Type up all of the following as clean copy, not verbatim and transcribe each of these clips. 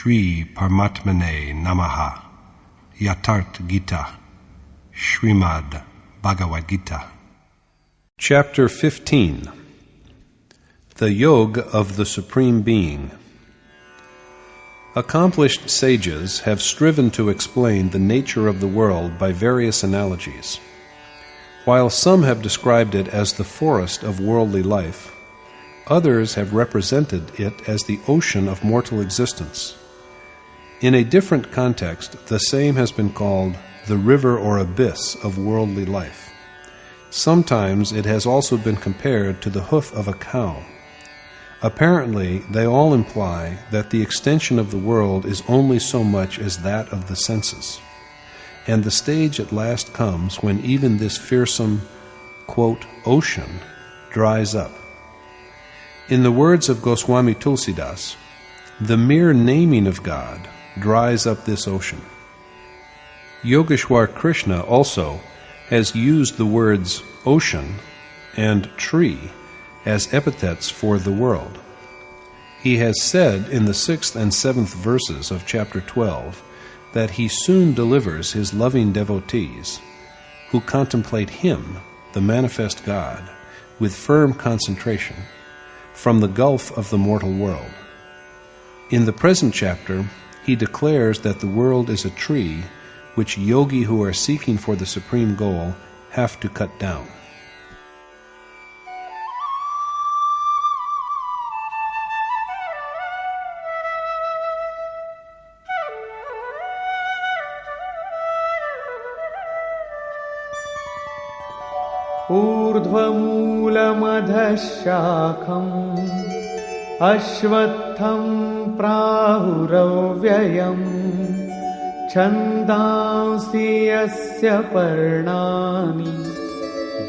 Shri Paramatmane Namaha. Yatharth Gita. Srimad Bhagavad Gita. Chapter 15. The Yoga of the Supreme Being. Accomplished sages have striven to explain the nature of the world by various analogies. While some have described it as the forest of worldly life, others have represented it as the ocean of mortal existence. In a different context, the same has been called the river or abyss of worldly life. Sometimes it has also been compared to the hoof of a cow. Apparently, they all imply that the extension of the world is only so much as that of the senses, and the stage at last comes when even this fearsome, quote, ocean dries up. In the words of Goswami Tulsidas, the mere naming of God dries up this ocean. Yogeshwar Krishna also has used the words ocean and tree as epithets for the world. He has said in the 6th and 7th verses of chapter 12 that he soon delivers his loving devotees, who contemplate him, the manifest God, with firm concentration, from the gulf of the mortal world. In the present chapter, he declares that the world is a tree which yogi who are seeking for the supreme goal have to cut down. ऊर्ध्वमूलमधः शाखम् अश्वत्थं प्राहुरव्ययम् छन्दांसि यस्य पर्णानि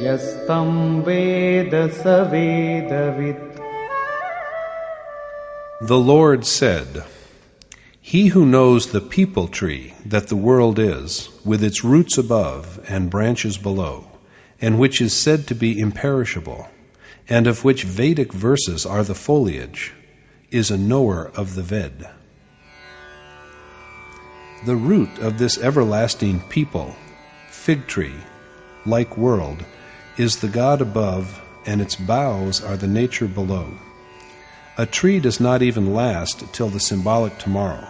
यस्तं वेद स वेदवित्. The Lord said, "He who knows the peepal tree that the world is, with its roots above and branches below, and which is said to be imperishable, and of which Vedic verses are the foliage, is a knower of the Ved." The root of this everlasting peepal, fig tree, like world, is the God above, and its boughs are the nature below. A tree does not even last till the symbolic tomorrow,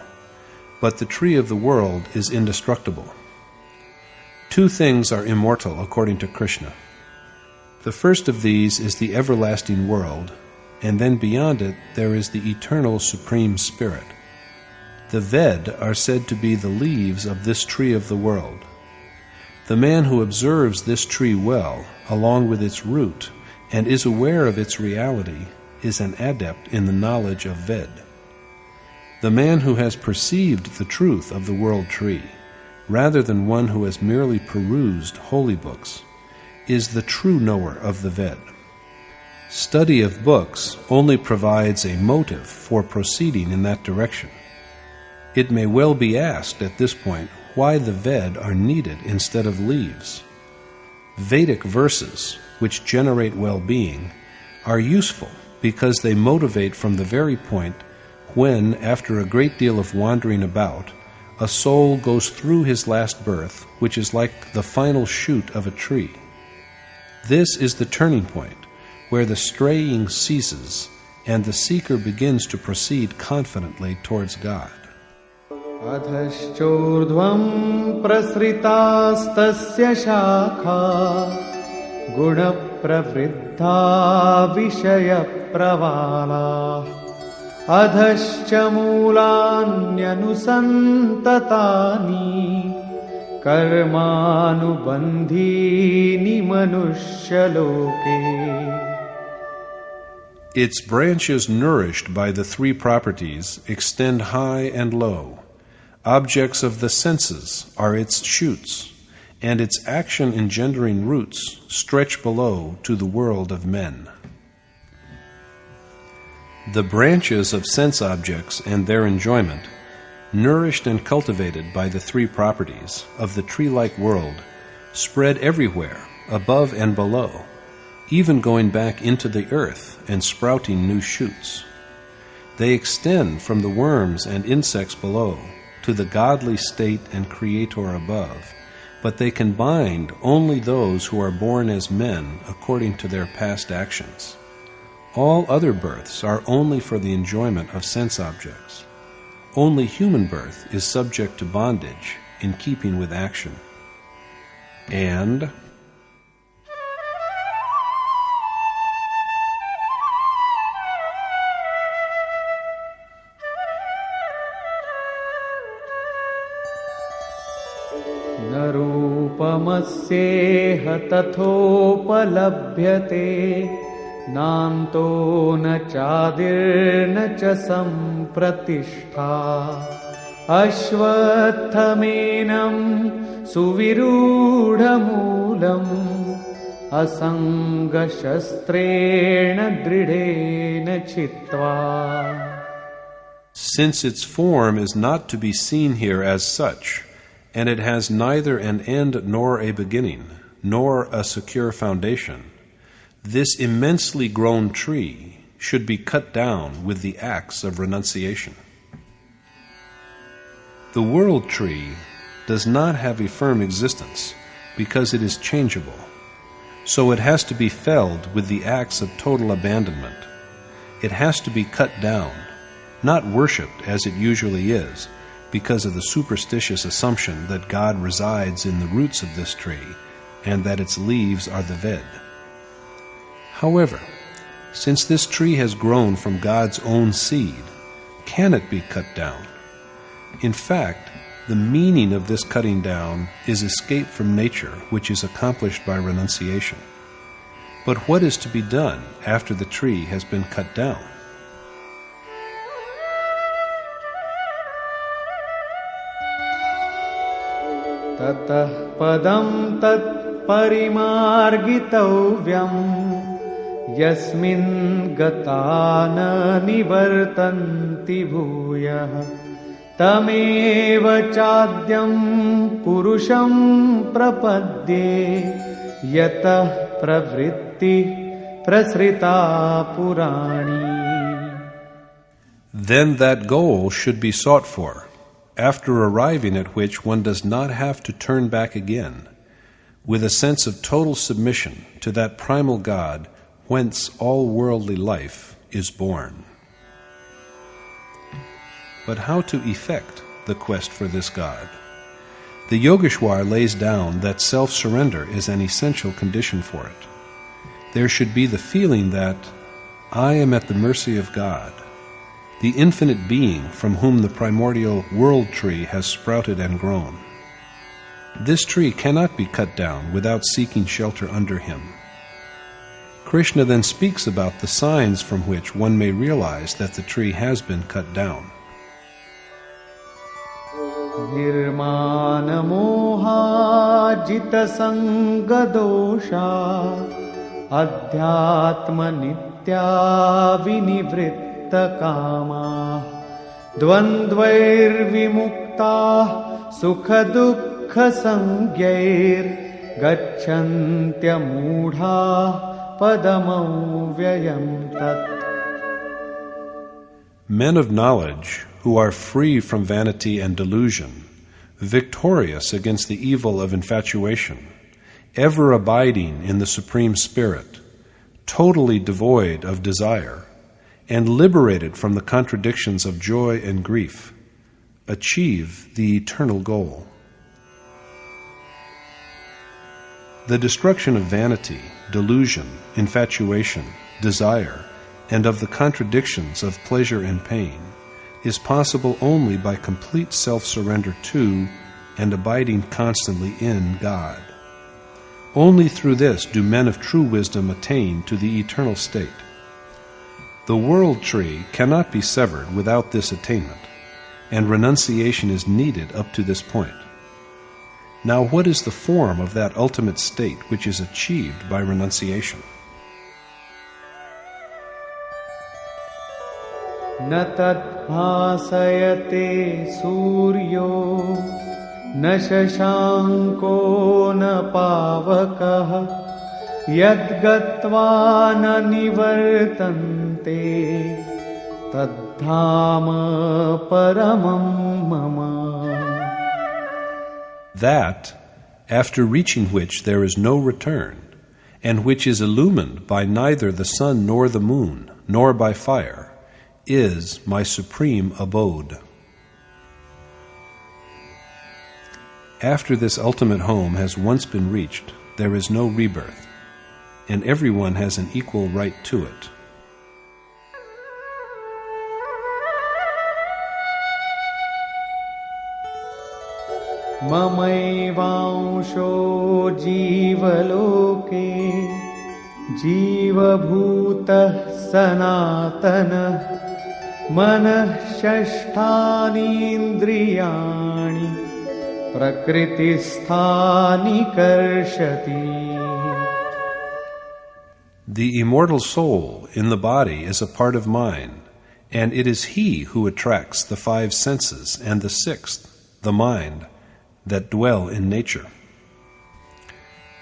but the tree of the world is indestructible. Two things are immortal according to Krishna. The first of these is the everlasting world, and then beyond it there is the eternal Supreme Spirit. The Ved are said to be the leaves of this tree of the world. The man who observes this tree well, along with its root, and is aware of its reality, is an adept in the knowledge of Ved. The man who has perceived the truth of the world tree, rather than one who has merely perused holy books, is the true knower of the Ved. Study of books only provides a motive for proceeding in that direction. It may well be asked at this point why the Ved are needed instead of leaves. Vedic verses, which generate well-being, are useful because they motivate from the very point when, after a great deal of wandering about, a soul goes through his last birth, which is like the final shoot of a tree. This is the turning point, where the straying ceases and the seeker begins to proceed confidently towards God. अधश्चोर्ध्वं प्रसृतास्तस्य शाखा गुणप्रवृद्धा विषयप्रवालाः अधश्च मूलान्यनुसन्ततानि कर्मानुबन्धीनि मनुष्यलोके. Its branches nourished by the three properties extend high and low. Objects of the senses are its shoots, and its action-engendering roots stretch below to the world of men. The branches of sense objects and their enjoyment, nourished and cultivated by the three properties of the tree-like world, spread everywhere, above and below, even going back into the earth and sprouting new shoots. They extend from the worms and insects below to the godly state and Creator above, but they can bind only those who are born as men according to their past actions. All other births are only for the enjoyment of sense objects. Only human birth is subject to bondage in keeping with action. And न रूपमस्येह तथोपलभ्यते नान्तो न चादिर्न च सम्प्रतिष्ठा अश्वत्थमेनं सुविरूढमूलम् असङ्गशस्त्रेण दृढेन छित्त्वा. since its form is not to be seen here as such, and it has neither an end nor a beginning, nor a secure foundation, this immensely grown tree should be cut down with the axe of renunciation. The world tree does not have a firm existence because it is changeable, so it has to be felled with the axe of total abandonment. It has to be cut down, not worshipped as it usually is, because of the superstitious assumption that God resides in the roots of this tree and that its leaves are the Ved. However, since this tree has grown from God's own seed, can it be cut down? In fact, the meaning of this cutting down is escape from nature, which is accomplished by renunciation. But what is to be done after the tree has been cut down? ततः पदं तत् परिमार्गितव्यम् यस्मिन् गता न निवर्तन्ति भूयः तमेव चाद्यं पुरुषं प्रपद्ये यतः प्रवृत्ति प्रसृता पुराणी. Then that goal should be sought for, after arriving at which one does not have to turn back again, with a sense of total submission to that primal God whence all worldly life is born. But how to effect the quest for this God? The Yogeshwar lays down that self-surrender is an essential condition for it. There should be the feeling that I am at the mercy of God, the infinite being from whom the primordial world tree has sprouted and grown. This tree cannot be cut down without seeking shelter under him. Krishna then speaks about the signs from which one may realize that the tree has been cut down. Nirmana moha jita sanga dosha adhyatma nitya vinivritta kama dvandvair vimukta sukha dukkha sangyair gacchantya mudha padamau vyayam tat. Men of knowledge who are free from vanity and delusion, victorious against the evil of infatuation, ever abiding in the Supreme Spirit, totally devoid of desire, and liberated from the contradictions of joy and grief, achieve the eternal goal. The destruction of vanity, delusion, infatuation, desire, and of the contradictions of pleasure and pain is possible only by complete self-surrender to and abiding constantly in God. Only through this do men of true wisdom attain to the eternal state. The world tree cannot be severed without this attainment, and renunciation is needed up to this point. Now, what is the form of that ultimate state which is achieved by renunciation? न तद्भासयते सूर्यो न शशाङ्को न पावकः यद्गत्वा न निवर्तन्ते तद्ब्रह्म धाम परमं मम. That, after reaching which there is no return, and which is illumined by neither the sun nor the moon, nor by fire, is my supreme abode. After this ultimate home has once been reached, there is no rebirth, and everyone has an equal right to it. ममैवांशो जीवलोके जीवभूतः सनातनः मनः षष्ठानीन्द्रियाणि प्रकृतिस्थानि कर्षति. The immortal soul in the body is a part of mine, and it is he who attracts the five senses and the sixth, the mind, that dwell in nature.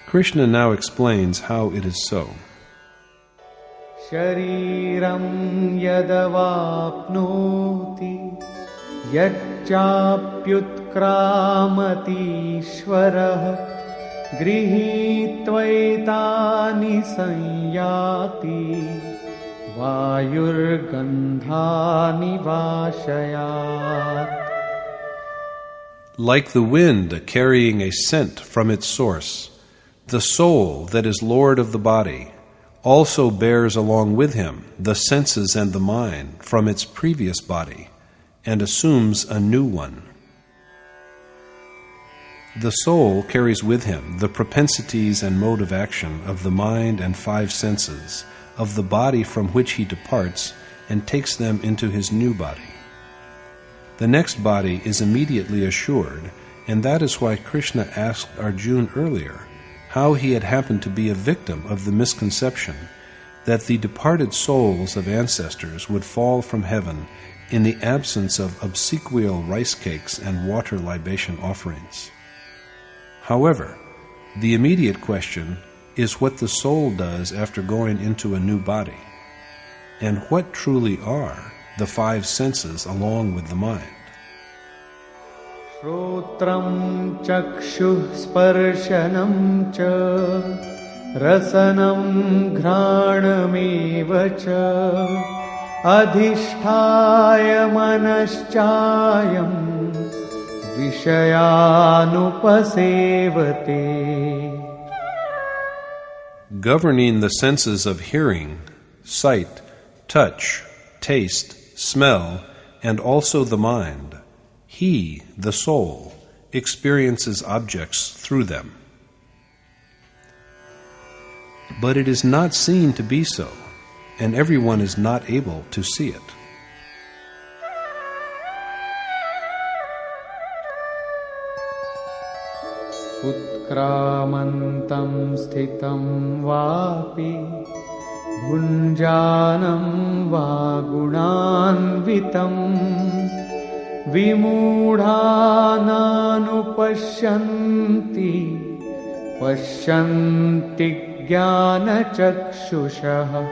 Krishna now explains how it is so. Shariram yadavapnoti yacchapyutkramati ishvarah grihitvaitani sanyati vayurgandhani vashayat. Like the wind carrying a scent from its source, the soul that is Lord of the body also bears along with him the senses and the mind from its previous body and assumes a new one. The soul carries with him the propensities and mode of action of the mind and five senses of the body from which he departs and takes them into his new body. The next body is immediately assured, and that is why Krishna asked Arjuna earlier how he had happened to be a victim of the misconception that the departed souls of ancestors would fall from heaven in the absence of obsequial rice cakes and water libation offerings. However, the immediate question is what the soul does after going into a new body, and what truly are the five senses along with the mind. Shrotram chakshuh sparshanam cha rasanam ghranameva cha adhisthaya manaschayam vishayanupasevate. Governing the senses of hearing, sight, touch, taste, smell, and also the mind, he, the soul, experiences objects through them. But it is not seen to be so, and everyone is not able to see it. Utkramantam sthitam vapi Bhunjanam vagunanvitam vimudhananupashyanti pashyanti jnanachakshushaha.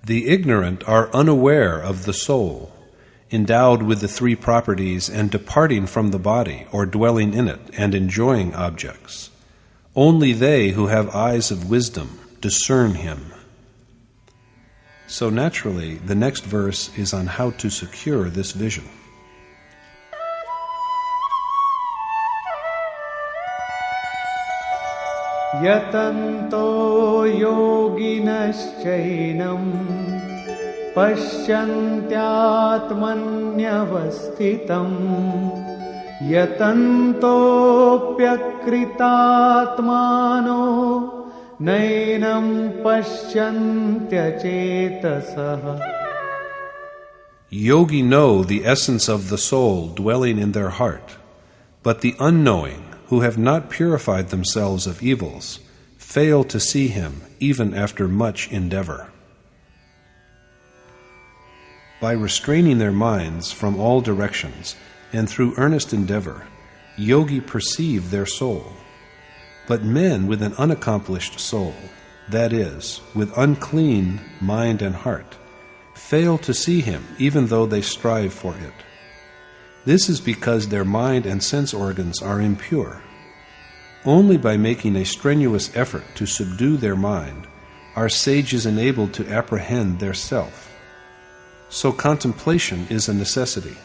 The ignorant are unaware of the soul, endowed with the three properties and departing from the body or dwelling in it and enjoying objects. Only they who have eyes of wisdom discern him. So naturally, the next verse is on how to secure this vision. Yatanto yoginaschainam pasyantyatmanyavasthitam yatantopyakritatmano Nainam pashyantya chetasaha. Yogi know the essence of the soul dwelling in their heart, but the unknowing, who have not purified themselves of evils, fail to see him even after much endeavor. By restraining their minds from all directions and through earnest endeavor, yogi perceive their soul. But men with an unaccomplished soul, that is, with unclean mind and heart, fail to see him even though they strive for it. This is because their mind and sense organs are impure. Only by making a strenuous effort to subdue their mind are sages enabled to apprehend their self. So contemplation is a necessity.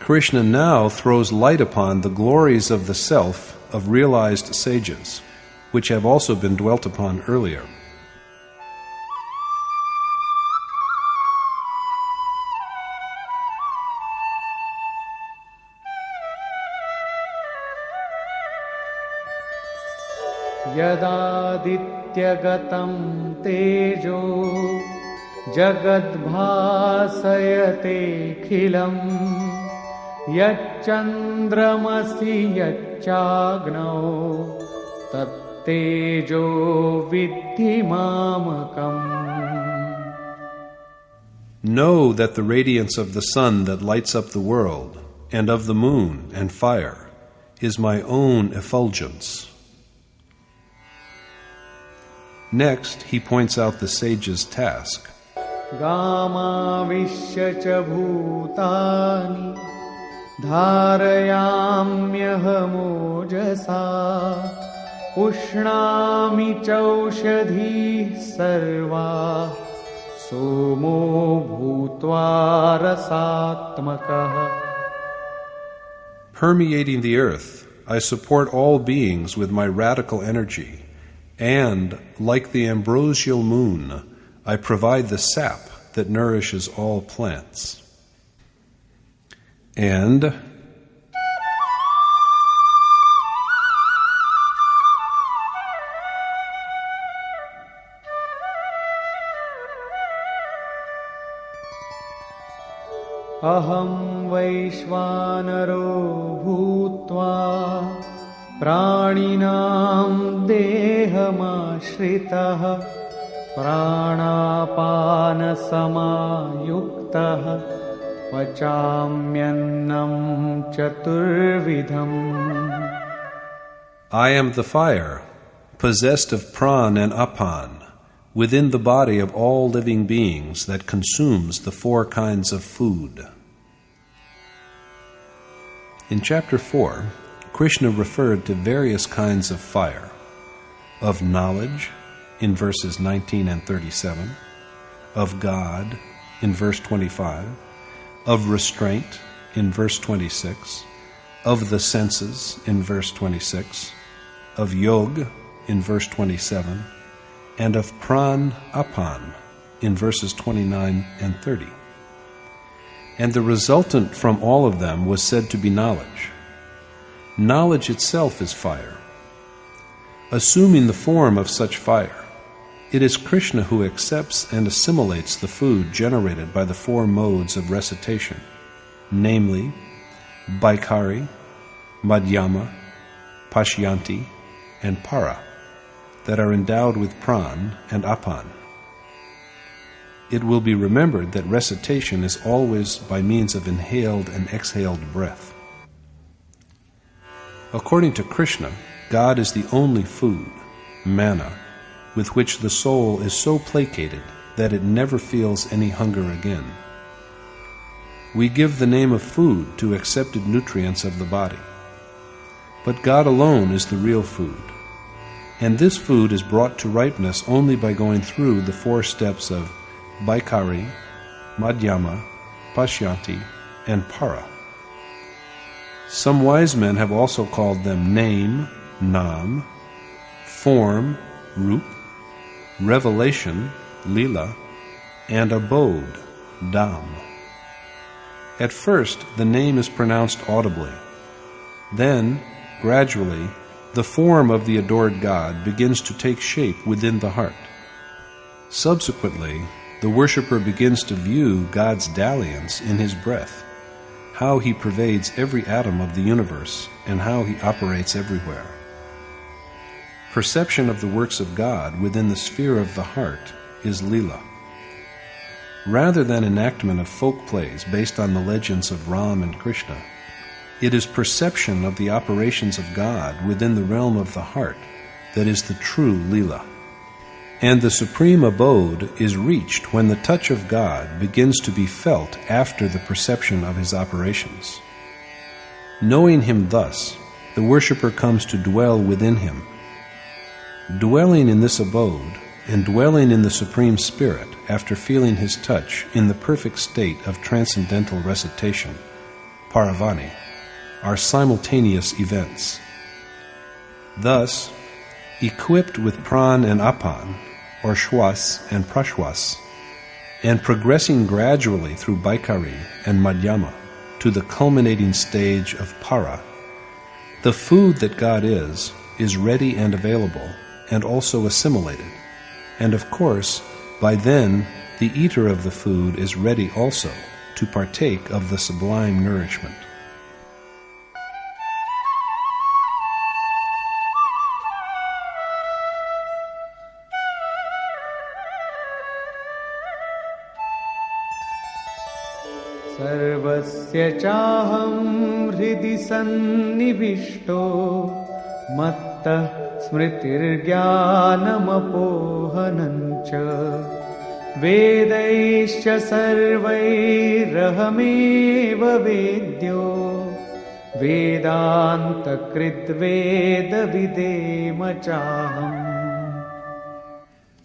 Krishna now throws light upon the glories of the self of realized sages, which have also been dwelt upon earlier. यदादित्यगतं तेजो जगद्भासयतेऽखिलम् यच्चन्द्रमसि यच्चाग्नौ तत्तेजो विद्धि मामकम्. Know that the radiance of the sun that lights up the world, and of the moon and fire, is my own effulgence. Next, he points out the sage's task. गामाविश्य च भूतानि धारयाम्यहमोजसा पुष्णामि चौषधीः सर्वाः सोमो भूत्वा रसात्मकः. Permeating the earth, I support all beings with my radical energy, and, like the ambrosial moon, I provide the sap that nourishes all plants. And अहं वैश्वानरो भूत्वा प्राणिनां देहमाश्रितः प्राणापानसमायुक्तः पचाम्यन्नं चतुर्विधम्. I am the fire, possessed of pran and apan, within the body of all living beings that consumes the four kinds of food. In Chapter 4, Krishna referred to various kinds of fire: of knowledge, in verses 19 and 37, of God, in verse 25, of restraint, in verse 26, of the senses, in verse 26, of yoga, in verse 27, and of pran apan, in verses 29 and 30. And the resultant from all of them was said to be knowledge. Knowledge itself is fire. Assuming the form of such fire, it is Krishna who accepts and assimilates the food generated by the four modes of recitation, namely Baikari, Madhyama, Pashyanti, and Para, that are endowed with pran and apan. It will be remembered that recitation is always by means of inhaled and exhaled breath. According to Krishna, God is the only food, manna, with which the soul is so placated that it never feels any hunger again. We give the name of food to accepted nutrients of the body. But God alone is the real food, and this food is brought to ripeness only by going through the 4 steps of Baikari, Madhyama, Pashyanti, and Para. Some wise men have also called them name, nam, form, rup, revelation, lila, and abode, dham. At first, the name is pronounced audibly. Then, gradually, the form of the adored God begins to take shape within the heart. Subsequently, the worshipper begins to view God's dalliance in his breath, how he pervades every atom of the universe, and how he operates everywhere. Perception of the works of God within the sphere of the heart is lila. Rather than enactment of folk plays based on the legends of Ram and Krishna, it is perception of the operations of God within the realm of the heart that is the true lila. And the supreme abode is reached when the touch of God begins to be felt after the perception of his operations. Knowing him thus, the worshipper comes to dwell within him. Dwelling in this abode, and dwelling in the Supreme Spirit after feeling his touch in the perfect state of transcendental recitation, paravani, are simultaneous events. Thus, equipped with pran and apan, or shwas and prashwas, and progressing gradually through baikari and madhyama to the culminating stage of para, the food that God is ready and available, and also assimilated. And of course, by then, the eater of the food is ready also to partake of the sublime nourishment. सर्वस्य चाहं हृदि सन्निविष्टो मत्तः स्मृतिर्ज्ञानमपोहनञ्च वेदैश्च सर्वैरहमेव वेद्यो वेदान्तकृद्वेदविदेम चाहम्.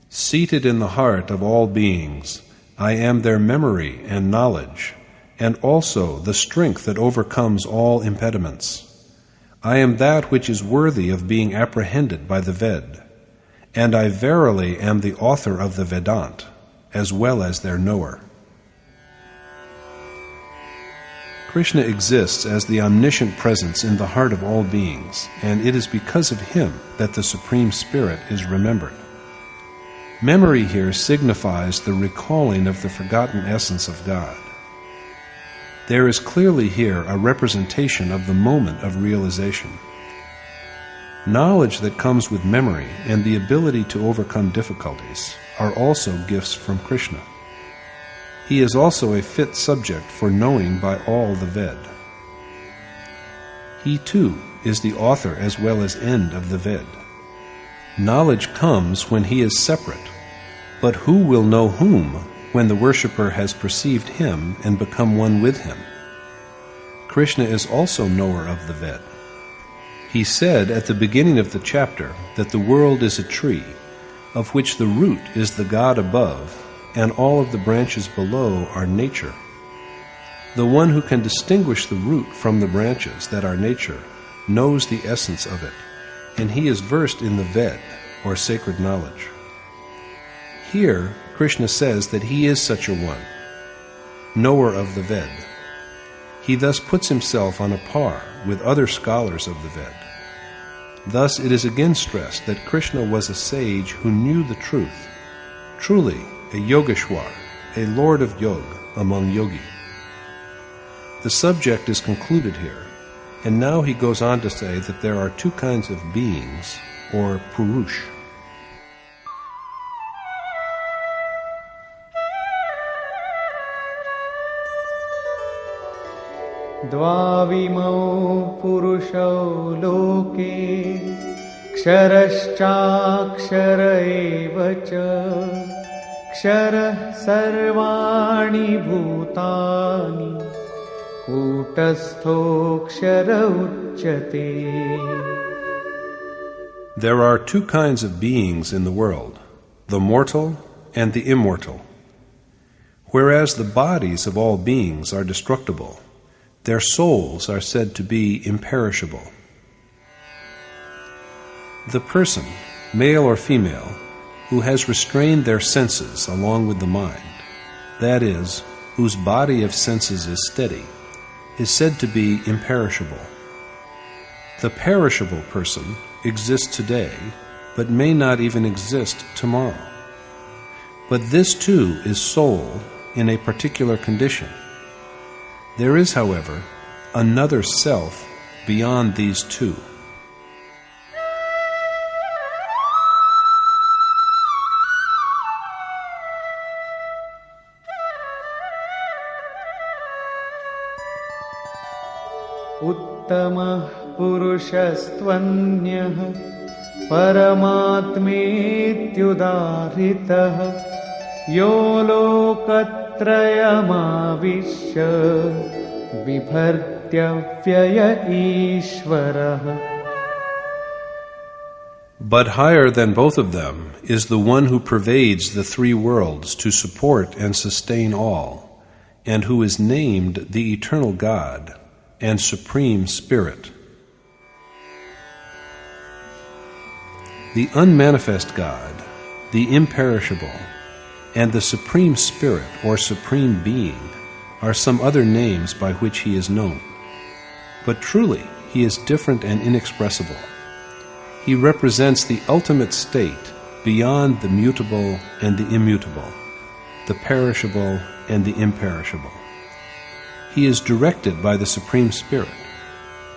Seated in the heart of all beings, I am their memory and knowledge, and also the strength that overcomes all impediments. I am that which is worthy of being apprehended by the Ved, and I verily am the author of the Vedant, as well as their knower. Krishna exists as the omniscient presence in the heart of all beings, and it is because of him that the Supreme Spirit is remembered. Memory here signifies the recalling of the forgotten essence of God. There is clearly here a representation of the moment of realization. Knowledge that comes with memory and the ability to overcome difficulties are also gifts from Krishna. He is also a fit subject for knowing by all the Ved. He too is the author as well as end of the Ved. Knowledge comes when he is separate, but who will know whom when the worshipper has perceived him and become one with him? Krishna is also knower of the Ved. He said at the beginning of the chapter that the world is a tree, of which the root is the God above, and all of the branches below are nature. The one who can distinguish the root from the branches that are nature knows the essence of it, and he is versed in the Ved, or sacred knowledge. Here, Krishna says that he is such a one, knower of the Ved. He thus puts himself on a par with other scholars of the Ved. Thus it is again stressed that Krishna was a sage who knew the truth, truly a Yogeshwar, a lord of yoga among yogi. The subject is concluded here, and now he goes on to say that there are two kinds of beings, or purush. द्वाविमौ पुरुषौ लोके क्षरश्चाक्षर एव च क्षरः सर्वाणि भूतानि कूटस्थोऽक्षर उच्यते. There are two kinds of beings in the world, the mortal and the immortal. Whereas the bodies of all beings are destructible, their souls are said to be imperishable. The person, male or female, who has restrained their senses along with the mind, that is, whose body of senses is steady, is said to be imperishable. The perishable person exists today, but may not even exist tomorrow. But this too is soul in a particular condition. There is, however, another self beyond these two. उत्तमः पुरुषस्त्वन्यः परमात्मेत्युदाहृतः यो लोकत्रयमाविश्य बिभर्त्यव्यय ईश्वरः. But higher than both of them is the one who pervades the three worlds to support and sustain all, and who is named the Eternal God and Supreme Spirit. The unmanifest God, the imperishable, and the Supreme Spirit or Supreme Being are some other names by which he is known. But truly, he is different and inexpressible. He represents the ultimate state beyond the mutable and the immutable, the perishable and the imperishable. He is directed by the Supreme Spirit,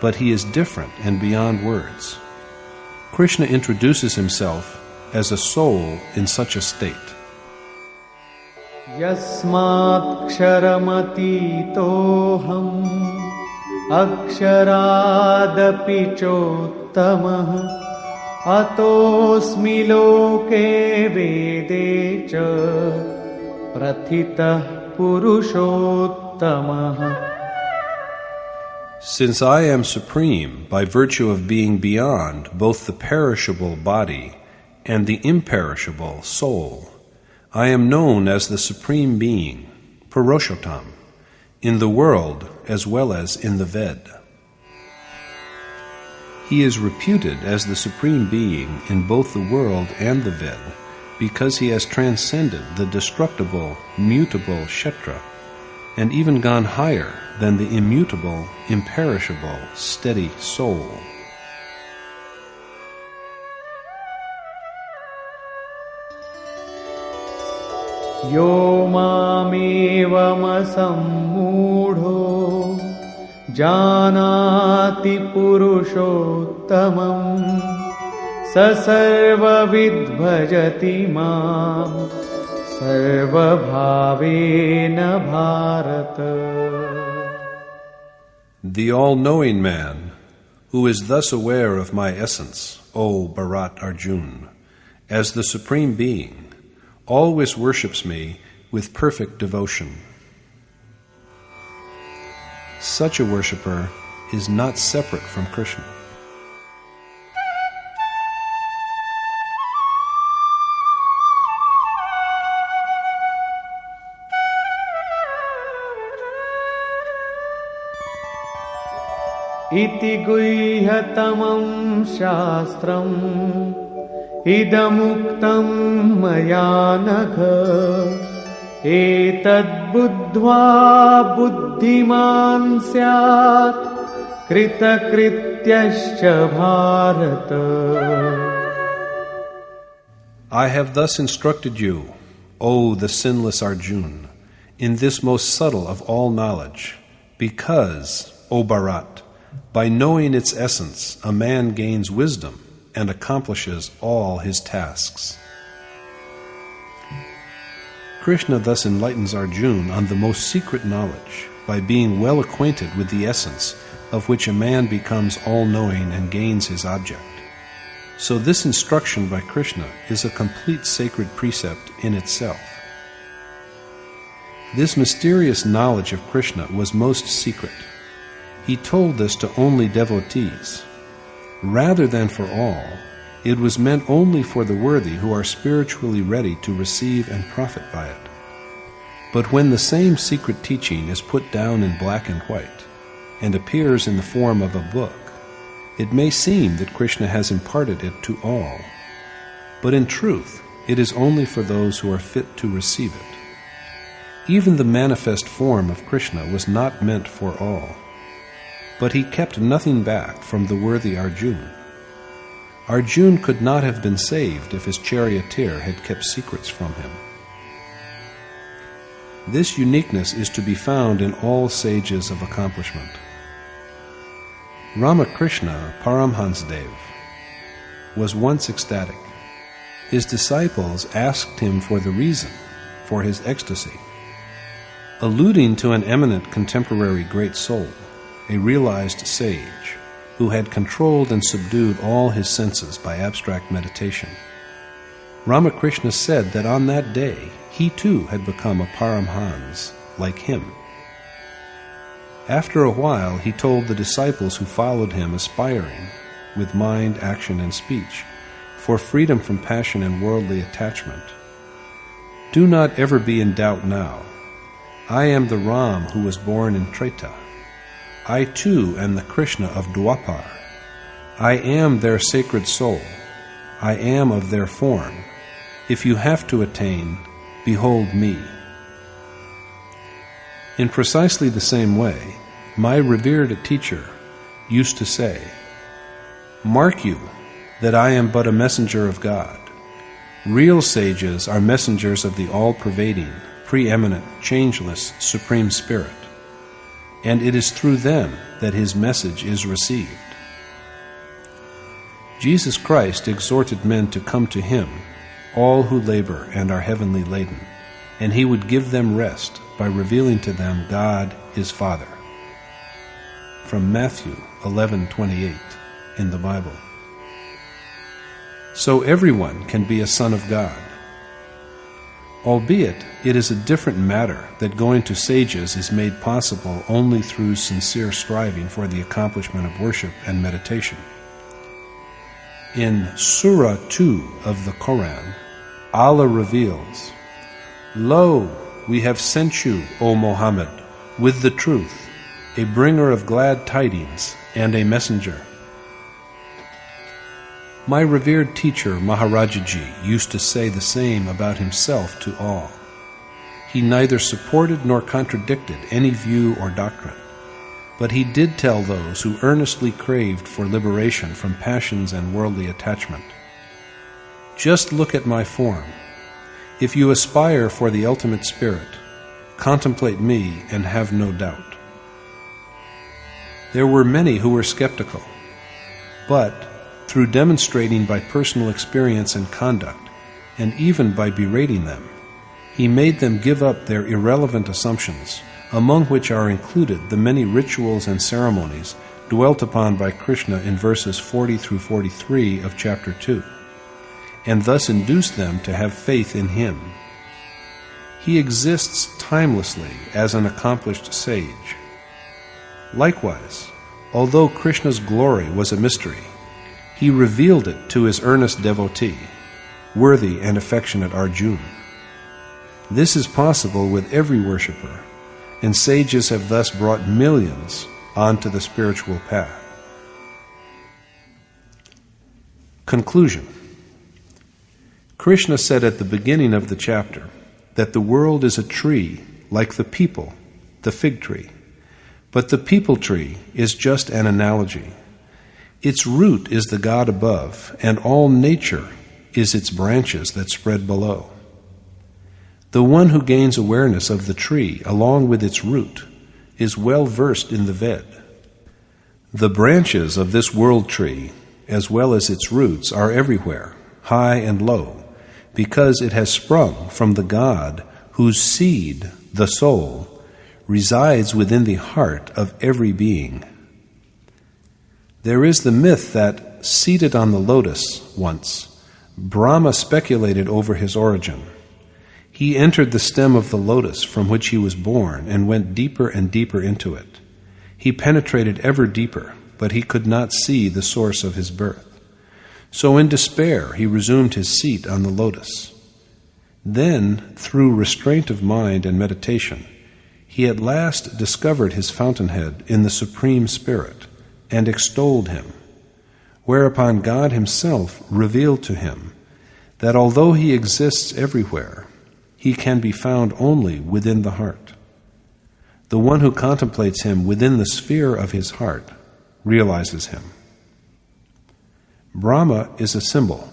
but he is different and beyond words. Krishna introduces himself as a soul in such a state. Yasmatksharamatitoham aksharaadapi chottamah atosmi loke vede cha prathitah purushottamah. Since I am supreme by virtue of being beyond both the perishable body and the imperishable soul, I am known as the Supreme Being, Purushottam, in the world as well as in the Ved. He is reputed as the Supreme Being in both the world and the Ved because he has transcended the destructible, mutable Kshetra and even gone higher than the immutable, imperishable, steady soul. Yo mamevam asammudho janati purushottamam sa sarvavid bhajati mam sarvabhavena bharata. The all-knowing man, who is thus aware of my essence, O Bharat Arjun, as the Supreme Being, always worships me with perfect devotion. Such a worshipper is not separate from Krishna. Iti guhyatamam shastram idamuktam maya nagha etad buddhva buddhiman syat kritakrityascha bharata. I have thus instructed you, O the sinless Arjun, in this most subtle of all knowledge, because, O Bharat, by knowing its essence, a man gains wisdom and accomplishes all his tasks. Krishna thus enlightens Arjuna on the most secret knowledge by being well acquainted with the essence of which a man becomes all-knowing and gains his object. So this instruction by Krishna is a complete sacred precept in itself. This mysterious knowledge of Krishna was most secret. He told this to only devotees. Rather than for all, it was meant only for the worthy who are spiritually ready to receive and profit by it. But when the same secret teaching is put down in black and white, and appears in the form of a book, it may seem that Krishna has imparted it to all. But in truth, it is only for those who are fit to receive it. Even the manifest form of Krishna was not meant for all. But he kept nothing back from the worthy Arjuna. Arjuna could not have been saved if his charioteer had kept secrets from him. This uniqueness is to be found in all sages of accomplishment. Ramakrishna Paramhansadev was once ecstatic. His disciples asked him for the reason for his ecstasy. Alluding to an eminent contemporary great soul, a realized sage, who had controlled and subdued all his senses by abstract meditation. Ramakrishna said that on that day he too had become a Paramhans, like him. After a while he told the disciples who followed him, aspiring, with mind, action, and speech, for freedom from passion and worldly attachment, "Do not ever be in doubt now. I am the Ram who was born in Treta. I too am the Krishna of Dwapar. I am their sacred soul. I am of their form. If you have to attain, behold me." In precisely the same way, my revered teacher used to say, "Mark you that I am but a messenger of God. Real sages are messengers of the all-pervading, preeminent, changeless, Supreme Spirit, and it is through them that his message is received." Jesus Christ exhorted men to come to him, all who labor and are heavenly laden, and he would give them rest by revealing to them God, his Father. From Matthew 11:28 in the Bible. So everyone can be a son of God. Albeit it is a different matter that going to sages is made possible only through sincere striving for the accomplishment of worship and meditation. In Surah 2 of the Quran, Allah reveals, "Lo, we have sent you, O Muhammad, with the truth, a bringer of glad tidings and a messenger." My revered teacher Maharajaji used to say the same about himself to all. He neither supported nor contradicted any view or doctrine, but he did tell those who earnestly craved for liberation from passions and worldly attachment, "Just look at my form. If you aspire for the ultimate spirit, contemplate me and have no doubt." There were many who were skeptical, but through demonstrating by personal experience and conduct, and even by berating them, he made them give up their irrelevant assumptions, among which are included the many rituals and ceremonies dwelt upon by Krishna in verses 40 through 43 of chapter 2, and thus induced them to have faith in him. He exists timelessly as an accomplished sage. Likewise, although Krishna's glory was a mystery, he revealed it to his earnest devotee, worthy and affectionate Arjuna. This is possible with every worshipper, and sages have thus brought millions onto the spiritual path. Conclusion. Krishna said at the beginning of the chapter that the world is a tree like the people, the fig tree, but the people tree is just an analogy. Its root is the God above, and all nature is its branches that spread below. The one who gains awareness of the tree along with its root is well versed in the Ved. The branches of this world tree, as well as its roots, are everywhere, high and low, because it has sprung from the God whose seed, the soul, resides within the heart of every being. There is the myth that, seated on the lotus once, Brahma speculated over his origin. He entered the stem of the lotus from which he was born and went deeper and deeper into it. He penetrated ever deeper, but he could not see the source of his birth. So in despair he resumed his seat on the lotus. Then, through restraint of mind and meditation, he at last discovered his fountainhead in the Supreme Spirit and extolled him, whereupon God himself revealed to him that although he exists everywhere, he can be found only within the heart. The one who contemplates him within the sphere of his heart realizes him. Brahma is a symbol.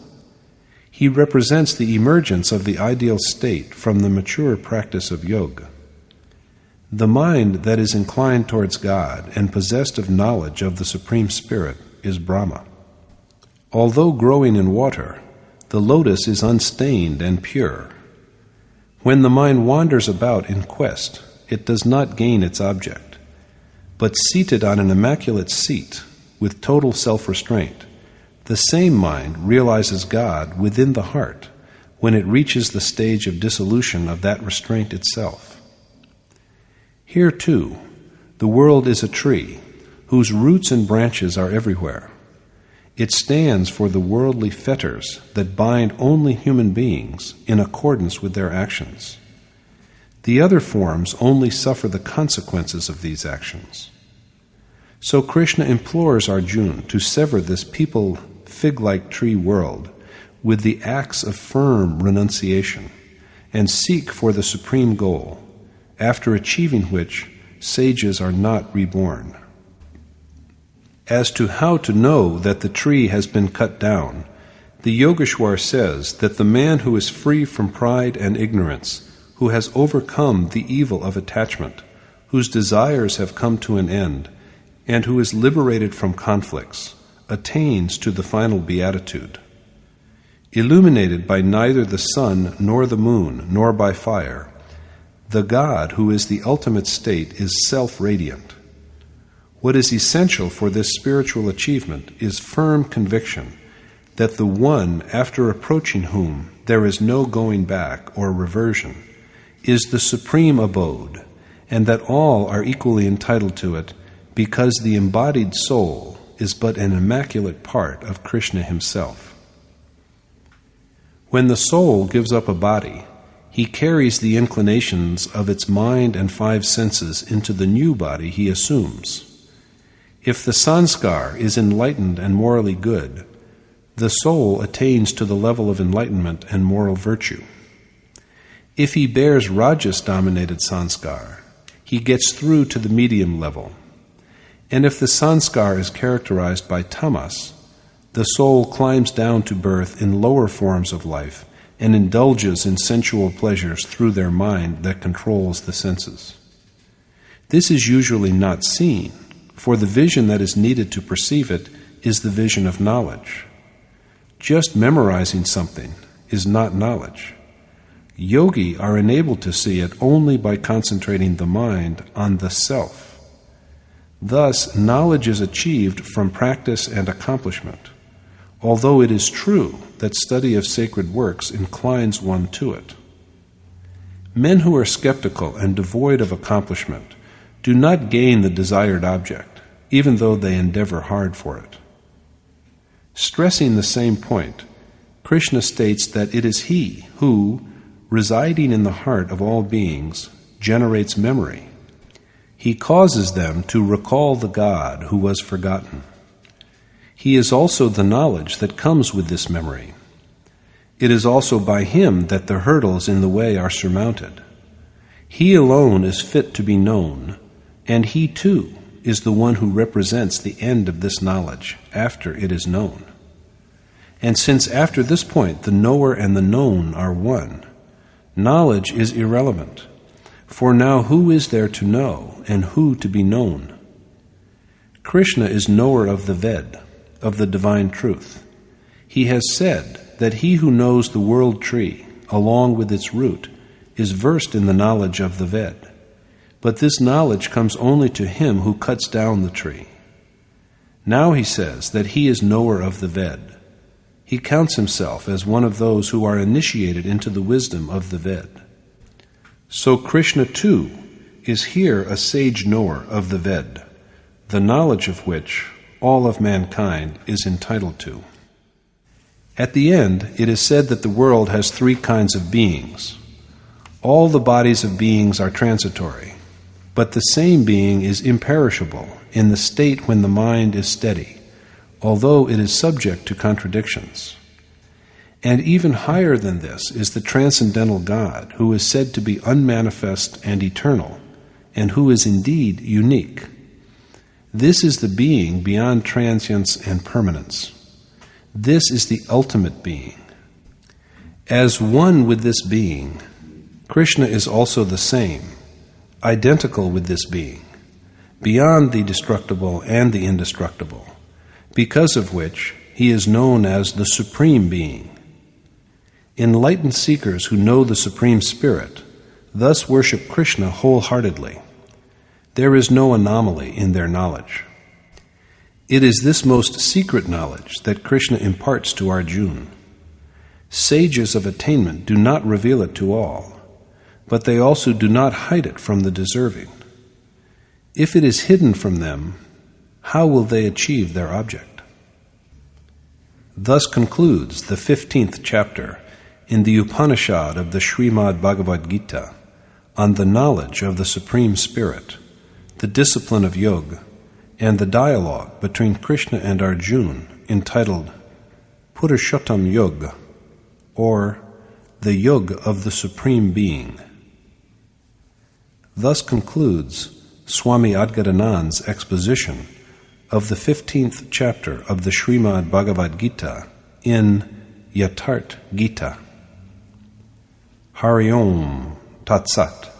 He represents the emergence of the ideal state from the mature practice of yoga. The mind that is inclined towards God and possessed of knowledge of the Supreme Spirit is Brahma. Although growing in water, the lotus is unstained and pure. When the mind wanders about in quest, it does not gain its object, but seated on an immaculate seat, with total self-restraint, the same mind realizes God within the heart when it reaches the stage of dissolution of that restraint itself. Here, too, the world is a tree whose roots and branches are everywhere. It stands for the worldly fetters that bind only human beings in accordance with their actions. The other forms only suffer the consequences of these actions. So Krishna implores Arjuna to sever this people fig-like tree world with the axe of firm renunciation and seek for the supreme goal, after achieving which sages are not reborn. As to how to know that the tree has been cut down, the Yogeshwar says that the man who is free from pride and ignorance, who has overcome the evil of attachment, whose desires have come to an end, and who is liberated from conflicts, attains to the final beatitude. Illuminated by neither the sun nor the moon nor by fire, the God who is the ultimate state is self-radiant. What is essential for this spiritual achievement is firm conviction that the one after approaching whom there is no going back or reversion is the supreme abode, and that all are equally entitled to it because the embodied soul is but an immaculate part of Krishna himself. When the soul gives up a body, he carries the inclinations of its mind and 5 senses into the new body he assumes. If the sanskar is enlightened and morally good, the soul attains to the level of enlightenment and moral virtue. If he bears rajas-dominated sanskar, he gets through to the medium level. And if the sanskar is characterized by tamas, the soul climbs down to birth in lower forms of life and indulges in sensual pleasures through their mind that controls the senses. This is usually not seen, for the vision that is needed to perceive it is the vision of knowledge. Just memorizing something is not knowledge. Yogi are enabled to see it only by concentrating the mind on the self. Thus, knowledge is achieved from practice and accomplishment, although it is true that study of sacred works inclines one to it. Men who are skeptical and devoid of accomplishment do not gain the desired object, even though they endeavor hard for it. Stressing the same point, Krishna states that it is he who, residing in the heart of all beings, generates memory. He causes them to recall the God who was forgotten. He is also the knowledge that comes with this memory. It is also by him that the hurdles in the way are surmounted. He alone is fit to be known, and he too is the one who represents the end of this knowledge after it is known. And since after this point the knower and the known are one, knowledge is irrelevant, for now who is there to know and who to be known? Krishna is knower of the Ved, of the divine truth. He has said that he who knows the world tree, along with its root, is versed in the knowledge of the Ved. But this knowledge comes only to him who cuts down the tree. Now he says that he is knower of the Ved. He counts himself as one of those who are initiated into the wisdom of the Ved. So Krishna too is here a sage knower of the Ved, the knowledge of which all of mankind is entitled to. At the end, it is said that the world has 3 kinds of beings. All the bodies of beings are transitory, but the same being is imperishable in the state when the mind is steady, although it is subject to contradictions. And even higher than this is the transcendental God, who is said to be unmanifest and eternal, and who is indeed unique. This is the being beyond transience and permanence. This is the ultimate being. As one with this being, Krishna is also the same, identical with this being, beyond the destructible and the indestructible, because of which he is known as the Supreme Being. Enlightened seekers who know the Supreme Spirit thus worship Krishna wholeheartedly. There is no anomaly in their knowledge. It is this most secret knowledge that Krishna imparts to Arjuna. Sages of attainment do not reveal it to all, but they also do not hide it from the deserving. If it is hidden from them, how will they achieve their object? Thus concludes the 15th chapter in the Upanishad of the Srimad Bhagavad Gita on the knowledge of the Supreme Spirit, the discipline of yoga, and the dialogue between Krishna and Arjuna entitled Purushottam Yoga, or the Yoga of the Supreme Being. Thus concludes Swami Adgadanand's exposition of the 15th chapter of the Srimad Bhagavad Gita in Yatharth Gita. Hari Om Tat Sat.